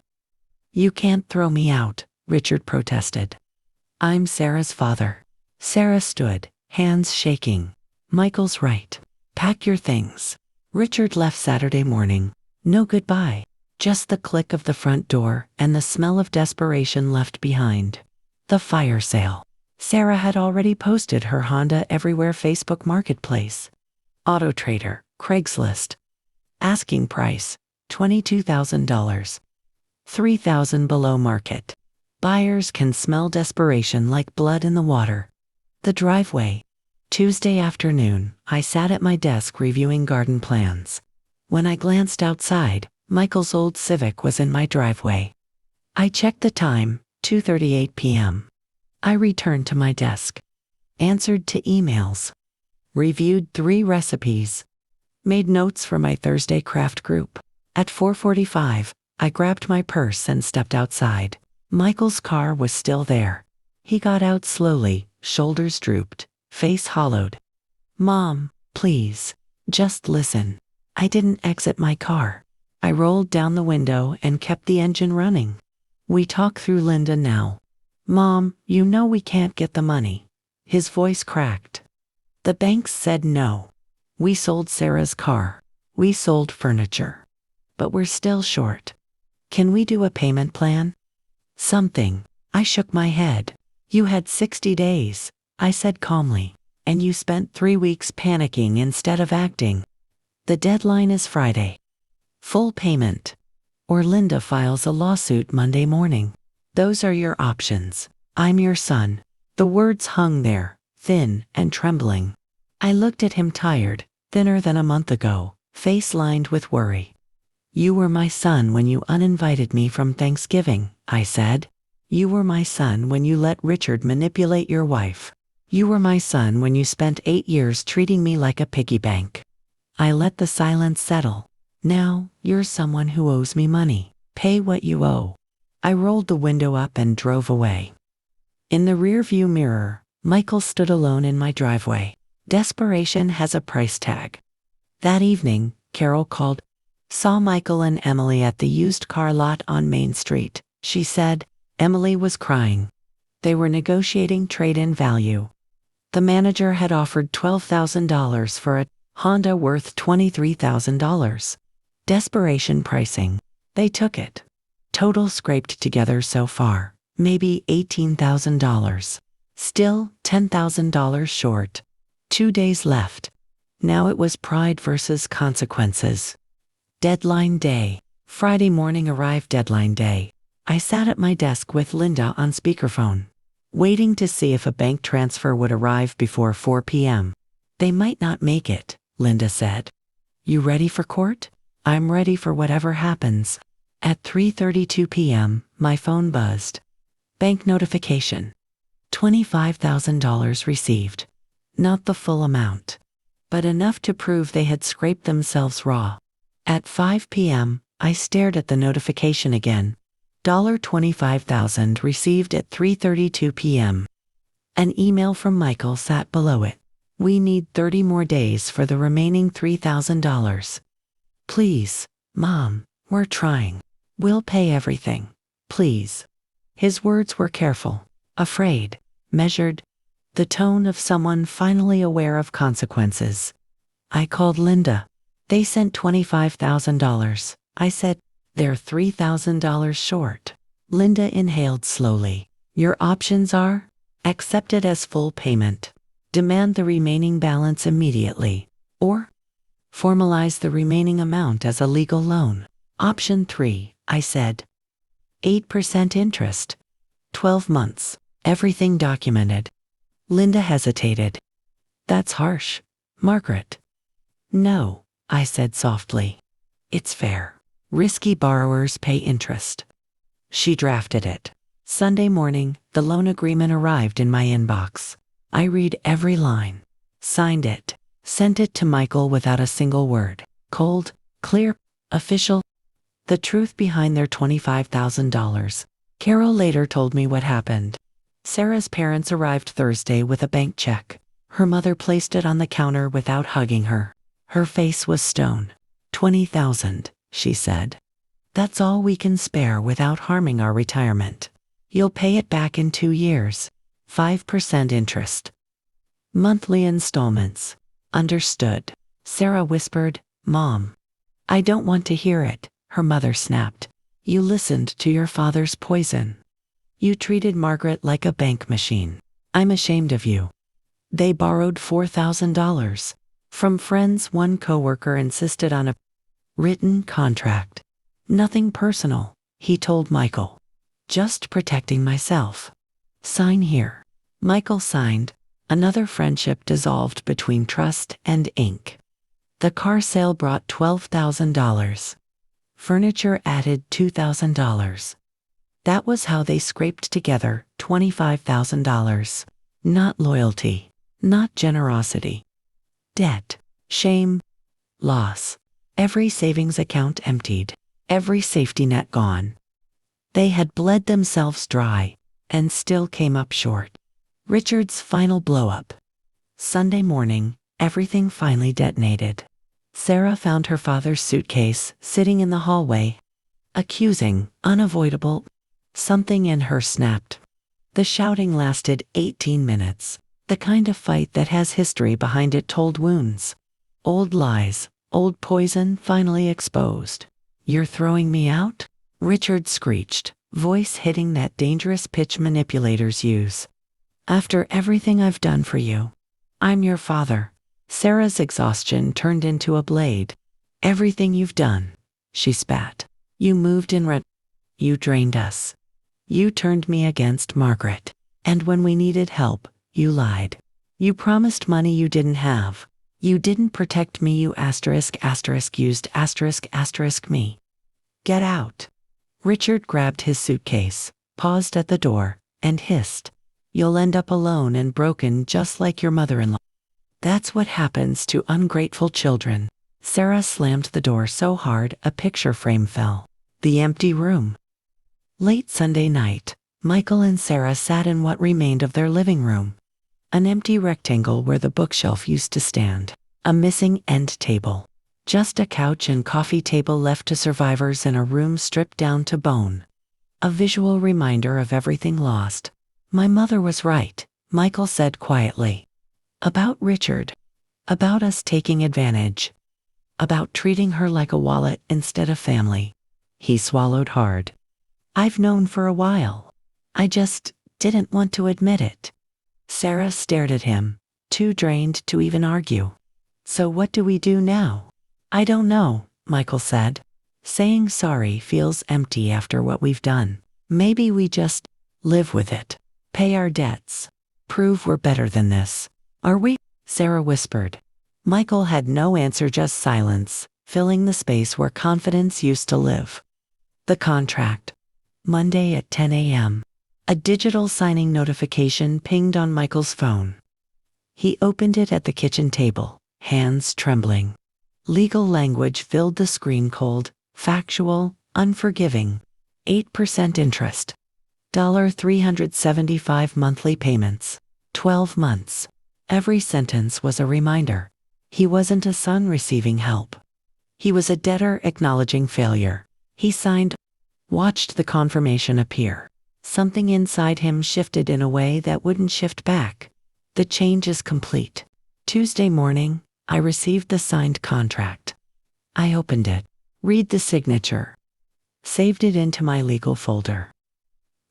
Speaker 1: "You can't throw me out," Richard protested. "I'm Sarah's father." Sarah stood, hands shaking. "Michael's right. Pack your things." Richard left Saturday morning. No goodbye. Just the click of the front door and the smell of desperation left behind. The fire sale. Sarah had already posted her Honda Everywhere Facebook Marketplace. Auto Trader, Craigslist. Asking price, $22,000. $3,000 below market. Buyers can smell desperation like blood in the water. The driveway. Tuesday afternoon, I sat at my desk reviewing garden plans. When I glanced outside, Michael's old Civic was in my driveway. I checked the time, 2:38 p.m. I returned to my desk. Answered to emails. Reviewed 3 recipes. Made notes for my Thursday craft group. At 4:45, I grabbed my purse and stepped outside. Michael's car was still there. He got out slowly, shoulders drooped, face hollowed. "Mom, please, just listen." I didn't exit my car. I rolled down the window and kept the engine running. "We talk through Linda now. Mom, you know we can't get the money." His voice cracked. "The banks said no. We sold Sarah's car. We sold furniture. But we're still short. Can we do a payment plan? Something." I shook my head. "You had 60 days, I said calmly, "and you spent 3 weeks panicking instead of acting. The deadline is Friday. Full payment. Or Linda files a lawsuit Monday morning. Those are your options. I'm your son." The words hung there, thin and trembling. I looked at him tired, thinner than a month ago, face lined with worry. "You were my son when you uninvited me from Thanksgiving," I said. "You were my son when you let Richard manipulate your wife. You were my son when you spent 8 years treating me like a piggy bank." I let the silence settle. "Now, you're someone who owes me money. Pay what you owe." I rolled the window up and drove away. In the rearview mirror, Michael stood alone in my driveway. Desperation has a price tag. That evening, Carol called. "Saw Michael and Emily at the used car lot on Main Street," she said. Emily was crying. They were negotiating trade-in value. The manager had offered $12,000 for a Honda worth $23,000. Desperation pricing. They took it. Total scraped together so far, maybe $18,000. Still $10,000 short. 2 days left. Now it was pride versus consequences. Deadline day. Friday morning arrived deadline day. I sat at my desk with Linda on speakerphone, waiting to see if a bank transfer would arrive before 4 p.m. "They might not make it," Linda said. "You ready for court?" "I'm ready for whatever happens." At 3:32 p.m., my phone buzzed. Bank notification. $25,000 received. Not the full amount, but enough to prove they had scraped themselves raw. At 5 p.m., I stared at the notification again. $25,000 received at 3:32 p.m. An email from Michael sat below it. "We need 30 more days for the remaining $3,000. Please, Mom, we're trying. We'll pay everything. Please." His words were careful, afraid, measured, the tone of someone finally aware of consequences. I called Linda. "They sent $25,000. I said, "They're $3,000 short." Linda inhaled slowly. "Your options are: accept it as full payment, demand the remaining balance immediately, or formalize the remaining amount as a legal loan." "Option 3, I said. 8% interest. 12 months. Everything documented." Linda hesitated. "That's harsh, Margaret." "No," I said softly. "It's fair. Risky borrowers pay interest." She drafted it. Sunday morning, the loan agreement arrived in my inbox. I read every line, signed it, sent it to Michael without a single word. Cold, clear, official. The truth behind their $25,000. Carol later told me what happened. Sarah's parents arrived Thursday with a bank check. Her mother placed it on the counter without hugging her. Her face was stone. $20,000, she said. "That's all we can spare without harming our retirement. You'll pay it back in 2 years. 5% interest. Monthly installments." "Understood." Sarah whispered. "Mom." "I don't want to hear it," her mother snapped. "You listened to your father's poison. You treated Margaret like a bank machine. I'm ashamed of you." They borrowed $4,000. From friends, one coworker insisted on a written contract. "Nothing personal," he told Michael. "Just protecting myself. Sign here." Michael signed. Another friendship dissolved between trust and ink. The car sale brought $12,000. Furniture added $2,000. That was how they scraped together $25,000. Not loyalty, not generosity. Debt, shame, loss. Every savings account emptied. every safety net gone. They had bled themselves dry, and still came up short. Richard's final blow-up. Sunday morning, everything finally detonated. Sarah found her father's suitcase sitting in the hallway. Accusing, unavoidable. Something in her snapped. The shouting lasted 18 minutes. The kind of fight that has history behind it, told wounds. Old lies, old poison finally exposed. "You're throwing me out?" Richard screeched, voice hitting that dangerous pitch manipulators use. "After everything I've done for you. I'm your father." Sarah's exhaustion turned into a blade. "Everything you've done," she spat. "You moved in red. You drained us. You turned me against Margaret. And when we needed help, you lied. You promised money you didn't have. You didn't protect me, you used me. Get out." Richard grabbed his suitcase, paused at the door, and hissed, "You'll end up alone and broken just like your mother-in-law. That's what happens to ungrateful children." Sarah slammed the door so hard a picture frame fell. The empty room. Late Sunday night, Michael and Sarah sat in what remained of their living room. An empty rectangle where the bookshelf used to stand. A missing end table. Just a couch and coffee table left to survivors in a room stripped down to bone. A visual reminder of everything lost. "My mother was right," Michael said quietly. "About Richard. About us taking advantage. About treating her like a wallet instead of family." He swallowed hard. "I've known for a while. I just didn't want to admit it." Sarah stared at him, too drained to even argue. "So what do we do now?" "I don't know," Michael said. "Saying sorry feels empty after what we've done. Maybe we just live with it. Pay our debts. Prove we're better than this. Are we?" Sarah whispered. Michael had no answer, just silence, filling the space where confidence used to live. The contract. Monday at 10 a.m. A digital signing notification pinged on Michael's phone. He opened it at the kitchen table, hands trembling. Legal language filled the screen, cold, factual, unforgiving. 8% interest. $375 monthly payments. 12 months. Every sentence was a reminder. He wasn't a son receiving help. He was a debtor acknowledging failure. He signed, watched the confirmation appear. Something inside him shifted in a way that wouldn't shift back. The change is complete. Tuesday morning, I received the signed contract. I opened it. Read the signature. Saved it into my legal folder.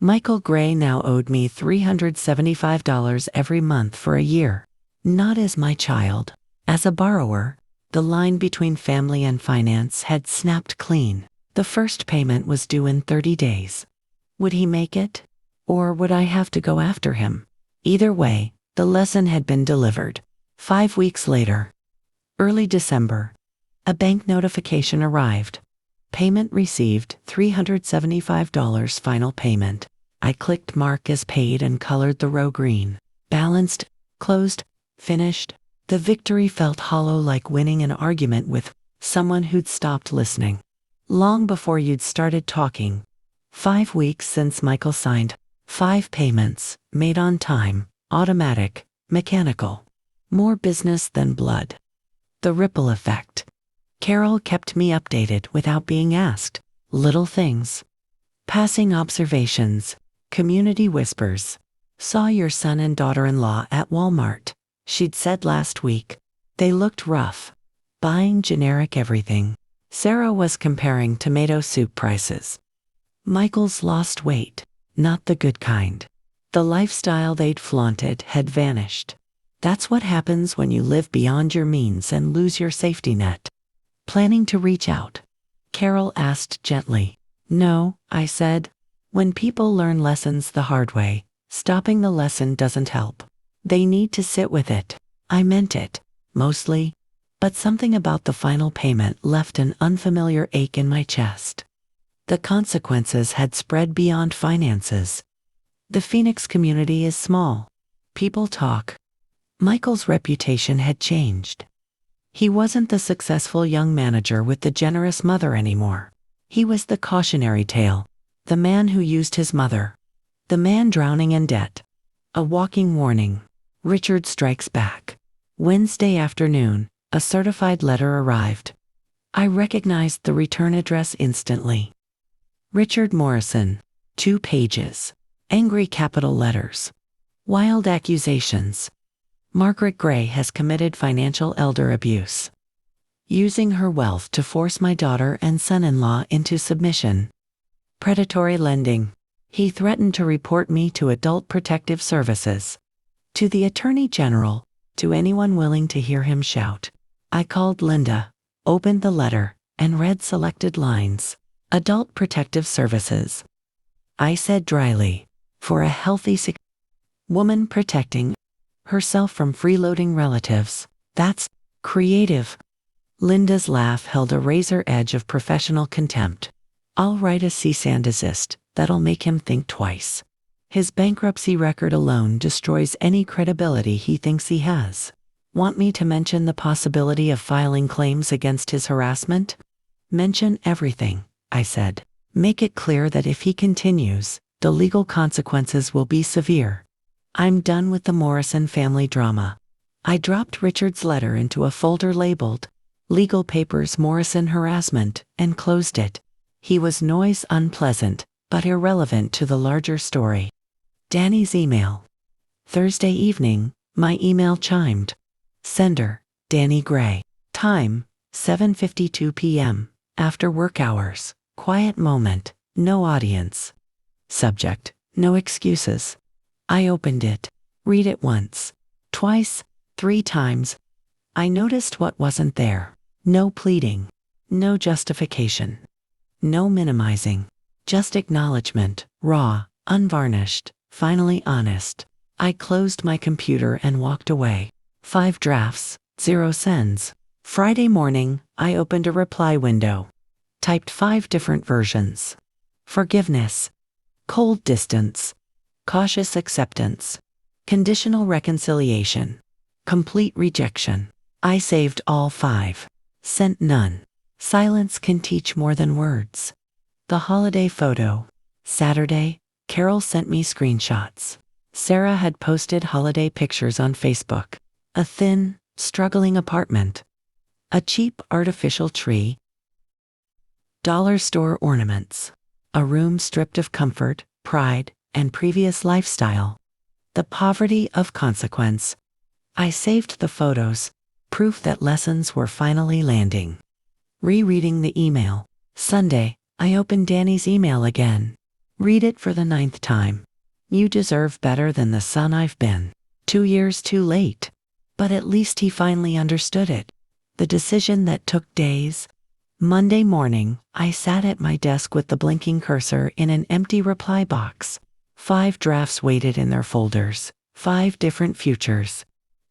Speaker 1: Michael Gray now owed me $375 every month for a year. Not as my child. As a borrower, the line between family and finance had snapped clean. The first payment was due in 30 days. Would he make it? Or would I have to go after him? Either way, the lesson had been delivered. 5 weeks later. Early December. A bank notification arrived. Payment received, $375 final payment. I clicked mark as paid and colored the row green. Balanced, closed, finished. The victory felt hollow, like winning an argument with someone who'd stopped listening. Long before you'd started talking. 5 weeks since Michael signed. 5 payments, made on time, automatic, mechanical. More business than blood. The ripple effect. Carol kept me updated without being asked. Little things. Passing observations. Community whispers. Saw your son and daughter-in-law at Walmart, she'd said last week. They looked rough. Buying generic everything. Sarah was comparing tomato soup prices. Michael's lost weight, not the good kind. The lifestyle they'd flaunted had vanished. That's what happens when you live beyond your means and lose your safety net. Planning to reach out? Carol asked gently. No, I said. When people learn lessons the hard way, stopping the lesson doesn't help. They need to sit with it. I meant it, mostly. But something about the final payment left an unfamiliar ache in my chest. The consequences had spread beyond finances. The Phoenix community is small. People talk. Michael's reputation had changed. He wasn't the successful young manager with the generous mother anymore. He was the cautionary tale. The man who used his mother. The man drowning in debt. A walking warning. Richard strikes back. Wednesday afternoon, a certified letter arrived. I recognized the return address instantly. Richard Morrison. 2 pages. Angry capital letters. Wild accusations. Margaret Gray has committed financial elder abuse. Using her wealth to force my daughter and son-in-law into submission. Predatory lending. He threatened to report me to Adult Protective Services. To the Attorney General, to anyone willing to hear him shout. I called Linda, opened the letter, and read selected lines. Adult Protective Services. I said dryly, for a healthy woman protecting herself from freeloading relatives. That's creative. Linda's laugh held a razor edge of professional contempt. I'll write a cease and desist that'll make him think twice. His bankruptcy record alone destroys any credibility he thinks he has. Want me to mention the possibility of filing claims against his harassment? Mention everything, I said. Make it clear that if he continues, the legal consequences will be severe. I'm done with the Morrison family drama. I dropped Richard's letter into a folder labeled Legal Papers Morrison Harassment and closed it. He was noise unpleasant, but irrelevant to the larger story. Danny's email. Thursday evening, my email chimed. Sender, Danny Gray. Time, 7:52 p.m. After work hours. Quiet moment, no audience. Subject, no excuses. I opened it. Read it once, twice, 3 times. I noticed what wasn't there. No pleading. No justification. No minimizing. Just acknowledgement, raw, unvarnished, finally honest. I closed my computer and walked away. 5 drafts, 0 sends. Friday morning, I opened a reply window. Typed 5 different versions. Forgiveness. Cold distance. Cautious acceptance. Conditional reconciliation. Complete rejection. I saved all 5. Sent none. Silence can teach more than words. The holiday photo. Saturday, Carol sent me screenshots. Sarah had posted holiday pictures on Facebook. A thin, struggling apartment. A cheap artificial tree. Dollar store ornaments. A room stripped of comfort, pride, and previous lifestyle. The poverty of consequence. I saved the photos, proof that lessons were finally landing. Rereading the email. Sunday, I opened Danny's email again. Read it for the 9th time. You deserve better than the son I've been. 2 years too late. But at least he finally understood it. The decision that took days. Monday morning, I sat at my desk with the blinking cursor in an empty reply box. 5 drafts waited in their folders. 5 different futures.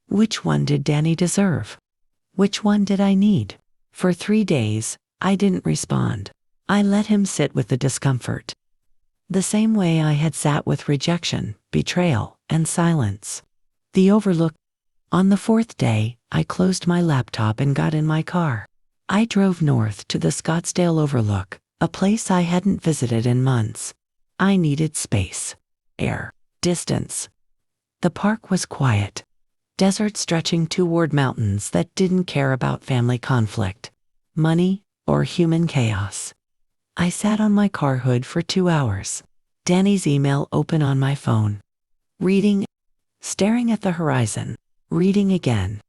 Speaker 1: Which one did Danny deserve? Which one did I need? For 3 days, I didn't respond. I let him sit with the discomfort. The same way I had sat with rejection, betrayal, and silence. The overlook. On the 4th day, I closed my laptop and got in my car. I drove north to the Scottsdale Overlook, a place I hadn't visited in months. I needed space, air, distance. The park was quiet. Desert stretching toward mountains that didn't care about family conflict, money, or human chaos. I sat on my car hood for 2 hours. Danny's email open on my phone. Reading, staring at the horizon, reading again.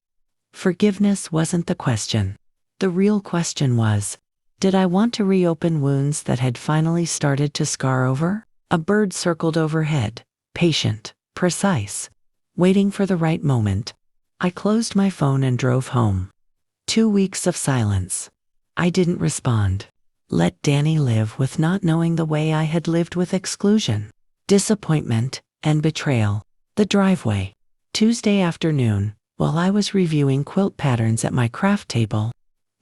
Speaker 1: Forgiveness wasn't the question. The real question was, did I want to reopen wounds that had finally started to scar over? A bird circled overhead, patient, precise, waiting for the right moment. I closed my phone and drove home. 2 weeks of silence. I didn't respond. Let Danny live with not knowing the way I had lived with exclusion, disappointment, and betrayal. The driveway. Tuesday afternoon, while I was reviewing quilt patterns at my craft table,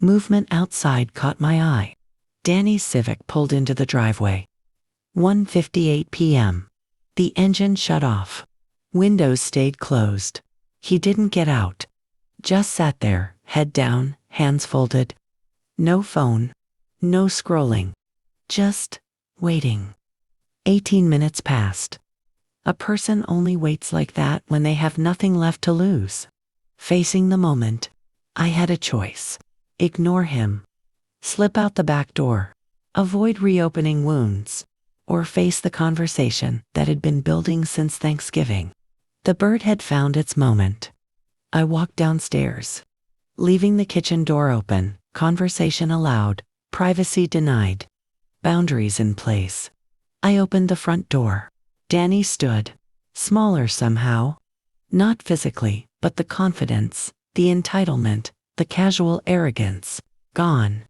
Speaker 1: movement outside caught my eye. Danny's Civic pulled into the driveway. 1:58 p.m. The engine shut off. Windows stayed closed. He didn't get out. Just sat there, head down, hands folded. No phone. No scrolling. Just waiting. 18 minutes passed. A person only waits like that when they have nothing left to lose. Facing the moment, I had a choice. Ignore him. Slip out the back door. Avoid reopening wounds. Or face the conversation that had been building since Thanksgiving. The bird had found its moment. I walked downstairs. Leaving the kitchen door open, conversation allowed, privacy denied. Boundaries in place. I opened the front door. Danny stood. Smaller somehow. Not physically, but the confidence, the entitlement, the casual arrogance. Gone.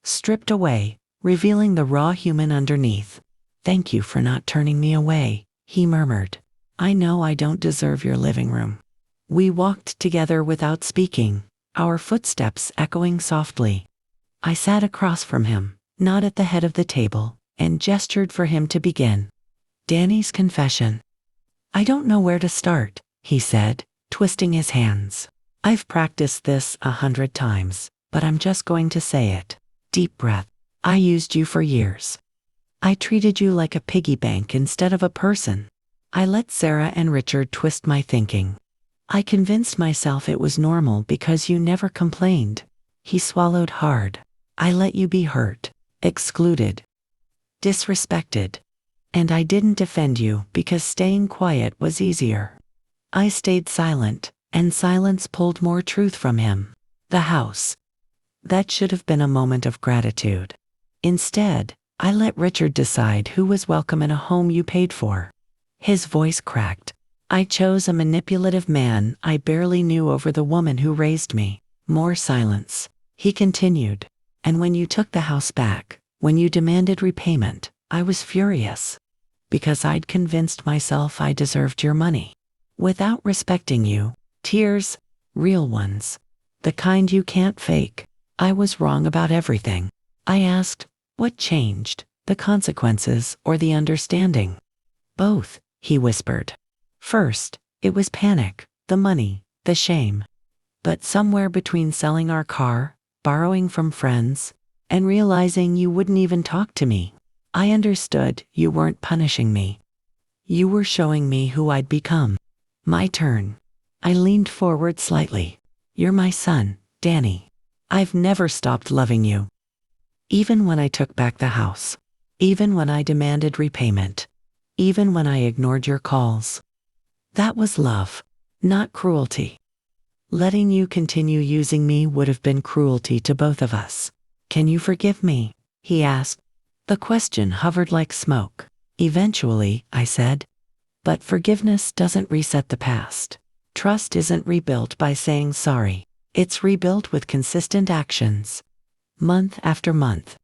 Speaker 1: Stripped away, revealing the raw human underneath. "Thank you for not turning me away," he murmured. "I know I don't deserve your living room." We walked together without speaking, our footsteps echoing softly. I sat across from him, not at the head of the table, and gestured for him to begin. Danny's confession. "I don't know where to start," he said, twisting his hands. "I've practiced this 100 times, but I'm just going to say it." Deep breath. "I used you for years. I treated you like a piggy bank instead of a person. I let Sarah and Richard twist my thinking. I convinced myself it was normal because you never complained." He swallowed hard. "I let you be hurt, excluded, disrespected. And I didn't defend you because staying quiet was easier. I stayed silent, and silence pulled more truth from him." The house. That should have been a moment of gratitude. Instead, I let Richard decide who was welcome in a home you paid for. His voice cracked. "I chose a manipulative man I barely knew over the woman who raised me." More silence. He continued. "And when you took the house back, when you demanded repayment, I was furious. Because I'd convinced myself I deserved your money. Without respecting you. Tears, real ones. The kind you can't fake. I was wrong about everything." I asked, "What changed, the consequences or the understanding?" "Both," he whispered. "First, it was panic, the money, the shame. But somewhere between selling our car, borrowing from friends, and realizing you wouldn't even talk to me, I understood you weren't punishing me. You were showing me who I'd become." My turn. I leaned forward slightly. "You're my son, Danny. I've never stopped loving you. Even when I took back the house. Even when I demanded repayment. Even when I ignored your calls. That was love, not cruelty. Letting you continue using me would have been cruelty to both of us. Can you forgive me?" he asked. The question hovered like smoke. "Eventually," I said. "But forgiveness doesn't reset the past. Trust isn't rebuilt by saying sorry. It's rebuilt with consistent actions. Month after month.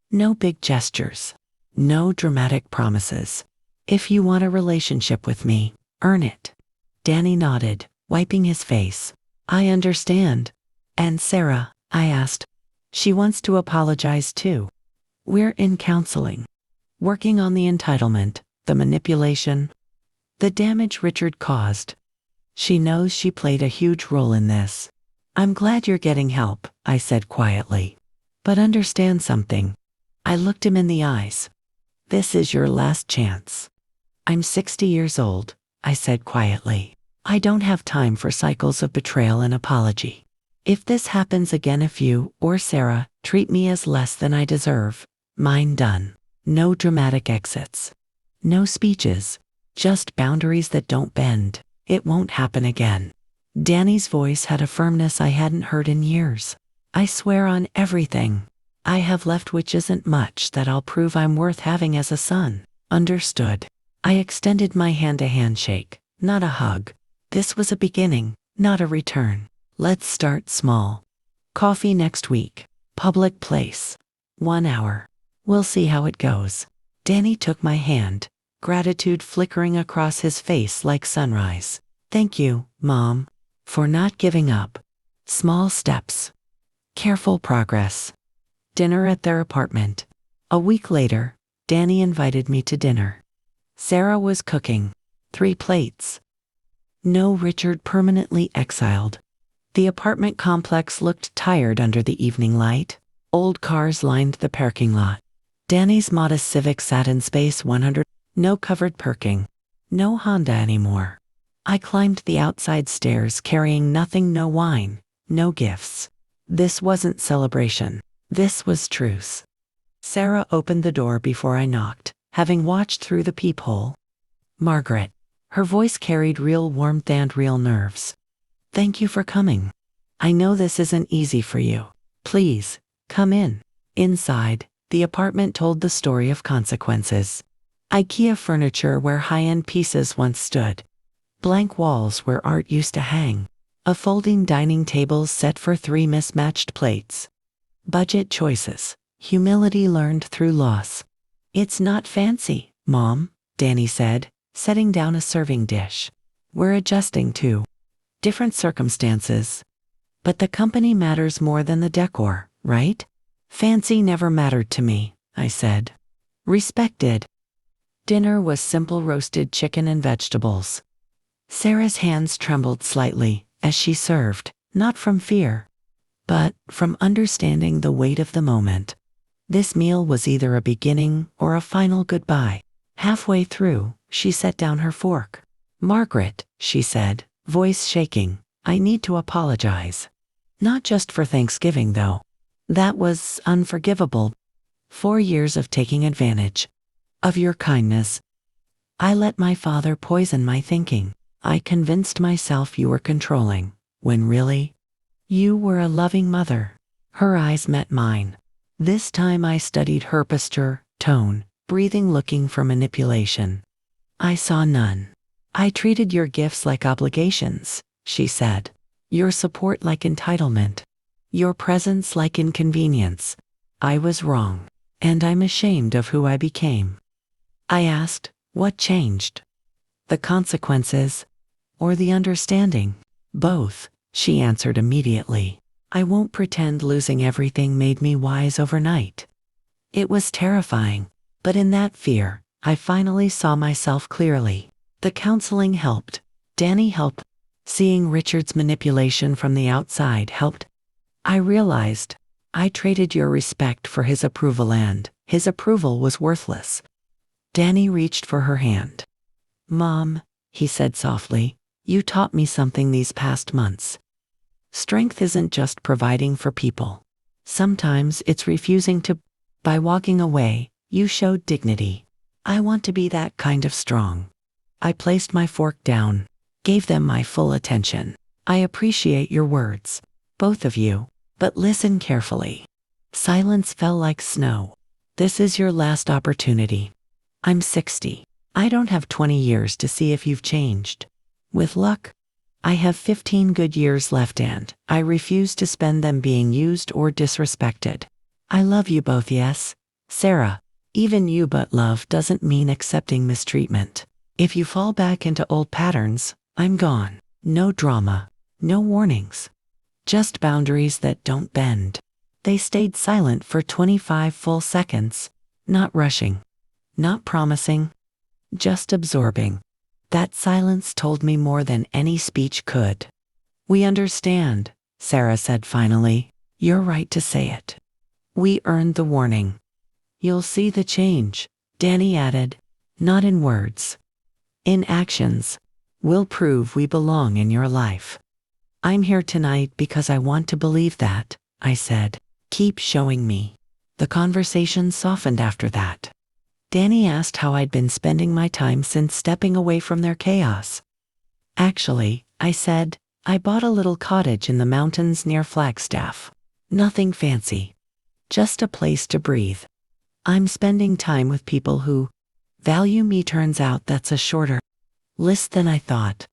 Speaker 1: No big gestures. No dramatic promises. If you want a relationship with me, earn it." Danny nodded, wiping his face. "I understand." "And Sarah?" I asked. "She wants to apologize too. We're in counseling. Working on the entitlement, the manipulation, the damage Richard caused. She knows she played a huge role in this. I'm glad you're getting help," I said quietly. "But understand something." I looked him in the eyes. "This is your last chance." "I'm 60 years old," I said quietly. "I don't have time for cycles of betrayal and apology. If this happens again, if you, or Sarah, treat me as less than I deserve, mine done. No dramatic exits. No speeches. Just boundaries that don't bend. It won't happen again." Danny's voice had a firmness I hadn't heard in years. "I swear on everything I have left, which isn't much, that I'll prove I'm worth having as a son." "Understood." I extended my hand, a handshake, not a hug. This was a beginning, not a return. Let's start small. Coffee next week. Public place. 1 hour. We'll see how it goes. Danny took my hand, gratitude flickering across his face like sunrise. "Thank you, Mom, for not giving up." Small steps. Careful progress. Dinner at their apartment. A week later, Danny invited me to dinner. Sarah was cooking. 3 plates. No Richard, permanently exiled. The apartment complex looked tired under the evening light. Old cars lined the parking lot. Danny's modest Civic sat in space 100, no covered parking, no Honda anymore. I climbed the outside stairs carrying nothing, no wine, no gifts. This wasn't celebration. This was truce. Sarah opened the door before I knocked, having watched through the peephole. Margaret. Her voice carried real warmth and real nerves. Thank you for coming. I know this isn't easy for you. Please, come in. Inside, the apartment told the story of consequences. IKEA furniture where high-end pieces once stood. Blank walls where art used to hang. A folding dining table set for 3 mismatched plates. Budget choices. Humility learned through loss. It's not fancy, Mom, Danny said, setting down a serving dish. We're adjusting to different circumstances. But the company matters more than the decor, right? Fancy never mattered to me, I said. Respected. Dinner was simple roasted chicken and vegetables. Sarah's hands trembled slightly as she served, not from fear, but from understanding the weight of the moment. This meal was either a beginning or a final goodbye. Halfway through, she set down her fork. Margaret, she said, voice shaking, I need to apologize. Not just for Thanksgiving, though. That was unforgivable. 4 years of taking advantage of your kindness. I let my father poison my thinking. I convinced myself you were controlling, when really, you were a loving mother. Her eyes met mine. This time I studied her posture, tone, breathing, looking for manipulation. I saw none. I treated your gifts like obligations, she said. Your support like entitlement. Your presence like inconvenience. I was wrong, and I'm ashamed of who I became. I asked, what changed? The consequences, or the understanding? Both, she answered immediately. I won't pretend losing everything made me wise overnight. It was terrifying, but in that fear, I finally saw myself clearly. The counseling helped. Danny helped. Seeing Richard's manipulation from the outside helped. I realized I traded your respect for his approval, and his approval was worthless. Danny reached for her hand. Mom, he said softly, you taught me something these past months. Strength isn't just providing for people. Sometimes it's refusing to. By walking away, you showed dignity. I want to be that kind of strong. I placed my fork down, gave them my full attention. I appreciate your words, both of you, but listen carefully. Silence fell like snow. This is your last opportunity. I'm 60. I don't have 20 years to see if you've changed. With luck, I have 15 good years left, and I refuse to spend them being used or disrespected. I love you both, yes, Sarah, even you, but love doesn't mean accepting mistreatment. If you fall back into old patterns, I'm gone. No drama, no warnings. Just boundaries that don't bend. They stayed silent for 25 full seconds, not rushing, not promising, just absorbing. That silence told me more than any speech could. We understand, Sarah said finally. You're right to say it. We earned the warning. You'll see the change, Danny added. Not in words. In actions. We'll prove we belong in your life. I'm here tonight because I want to believe that, I said. Keep showing me. The conversation softened after that. Danny asked how I'd been spending my time since stepping away from their chaos. Actually, I said, I bought a little cottage in the mountains near Flagstaff. Nothing fancy. Just a place to breathe. I'm spending time with people who value me. Turns out that's a shorter list than I thought.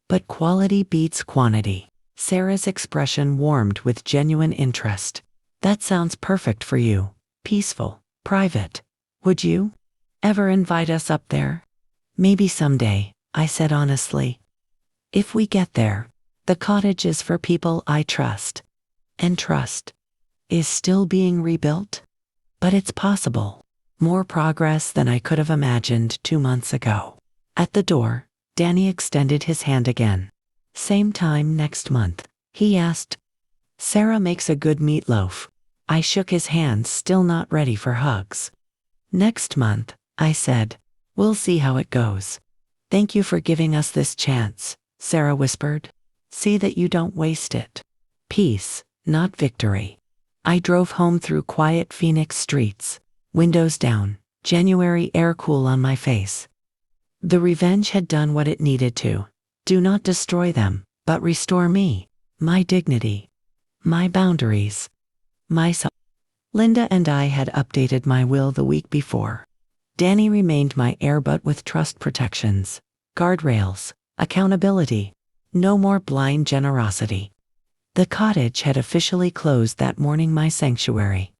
Speaker 1: But quality beats quantity. Sarah's expression warmed with genuine interest. That sounds perfect for you. Peaceful, private. Would you ever invite us up there? Maybe someday, I said honestly. If we get there, the cottage is for people I trust. And trust is still being rebuilt. But it's possible. More progress than I could have imagined 2 months ago. At the door, Danny extended his hand again. Same time next month, he asked. Sarah makes a good meatloaf. I shook his hand, still not ready for hugs. Next month, I said. We'll see how it goes. Thank you for giving us this chance, Sarah whispered. See that you don't waste it. Peace, not victory. I drove home through quiet Phoenix streets, windows down, January air cool on my face. The revenge had done what it needed to. Do not destroy them, but restore me, my dignity, my boundaries, myself. Linda and I had updated my will the week before. Danny remained my heir but with trust protections, guardrails, accountability, no more blind generosity. The cottage had officially closed that morning, my sanctuary.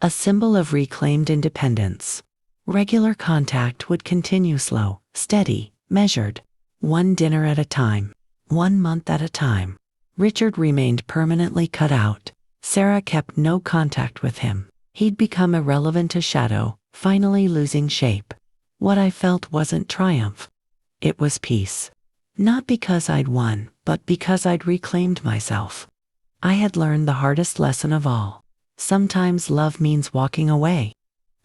Speaker 1: A symbol of reclaimed independence. Regular contact would continue slow, steady, measured. One dinner at a time, 1 month at a time. Richard remained permanently cut out. Sarah kept no contact with him. He'd become irrelevant as shadow, finally losing shape. What I felt wasn't triumph. It was peace. Not because I'd won, but because I'd reclaimed myself. I had learned the hardest lesson of all. Sometimes love means walking away,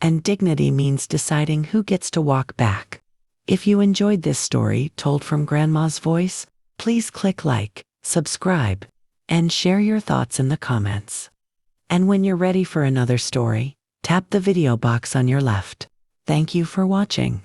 Speaker 1: and dignity means deciding who gets to walk back. If you enjoyed this story told from Grandma's voice, please click like, subscribe, and share your thoughts in the comments. And when you're ready for another story, tap the video box on your left. Thank you for watching.